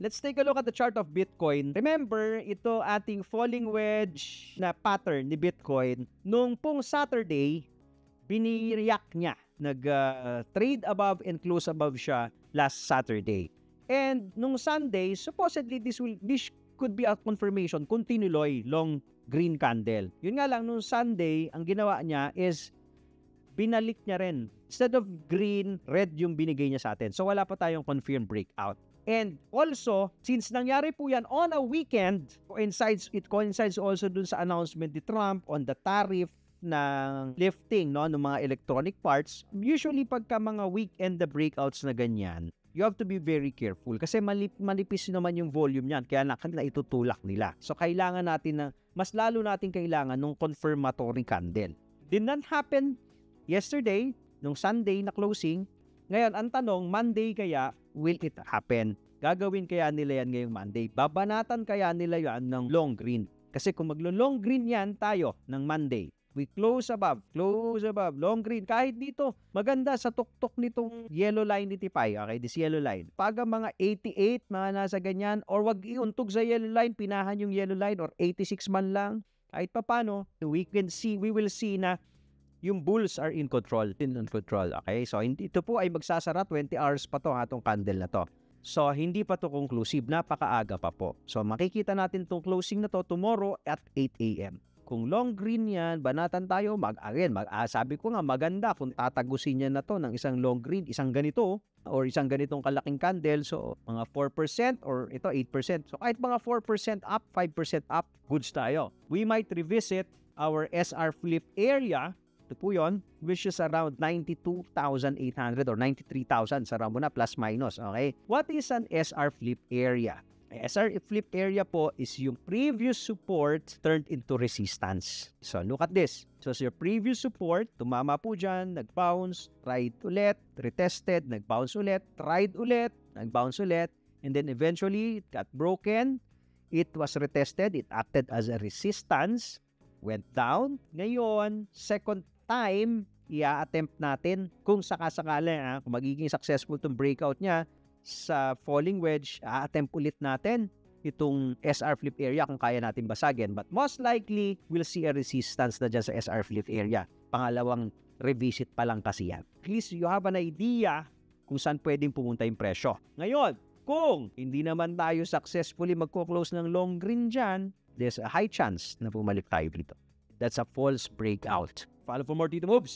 let's take a look at the chart of Bitcoin. Remember, ito ating falling wedge na pattern ni Bitcoin. Nung pong Saturday, binireact niya. Nag-trade above and close above siya last Saturday. And nung Sunday, supposedly this could be a confirmation kung tinuloy long green candle. Yun nga lang, nung Sunday, ang ginawa niya is binalik niya rin. Instead of green, red yung binigay niya sa atin. So wala pa tayong confirmed breakout. And also, since nangyari po yan on a weekend, it coincides also dun sa announcement ni Trump on the tariff ng lifting ng mga electronic parts. Usually pagka mga weekend the breakouts na ganyan, you have to be very careful kasi manipis naman yung volume niyan kaya na itutulak nila. So kailangan natin na mas lalo natin kailangan ng confirmatory candle. Did not happen yesterday, nung Sunday na closing. Ngayon, ang tanong, Monday kaya, will it happen? Gagawin kaya nila yan ngayong Monday? Babanatan kaya nila yan ng long green? Kasi kung maglo-long green yan tayo ng Monday, we close above, long green. Kahit dito, maganda sa tuktok nitong yellow line ni Tipay. Okay, this yellow line. Pag mga 88, mga nasa ganyan, or wag iuntog sa yellow line, pinahan yung yellow line, or 86 man lang, kahit papano, we will see na yung bulls are in control. Okay? So, ito po ay magsasara 20 hours pa to atong candle na to. So, hindi pa to conclusive. Napakaaga pa po. So, makikita natin tong closing na to tomorrow at 8 a.m. Kung long green yan, banatan tayo, sabi ko nga maganda kung tatagusin niya na to ng isang long green, isang ganito, or isang ganitong kalaking candle. So, mga 4% or ito 8%. So, kahit mga 4% up, 5% up, goods tayo. We might revisit our SR flip area. Ito po yun, which is around 92,800 or 93,000 sa Ramona plus minus, okay? What is an SR flip area? SR flip area po is yung previous support turned into resistance. So, look at this. So, your previous support, tumama po dyan, nag-bounce, tried ulit, retested, nag-bounce ulit, tried ulit, nag-bounce ulit, and then eventually, it got broken. It was retested. It acted as a resistance, went down. Ngayon, second time, i-attempt natin kung sakasakali, kung magiging successful itong breakout niya sa falling wedge, attempt ulit natin itong SR flip area kung kaya natin basagin. But most likely, we'll see a resistance na dyan sa SR flip area. Pangalawang revisit pa lang kasi yan. At least you have an idea kung saan pwedeng pumunta yung presyo. Ngayon, kung hindi naman tayo successfully magko-close ng long green dyan, there's a high chance na pumalik tayo dito. That's a false breakout. Follow for more Tito Moves.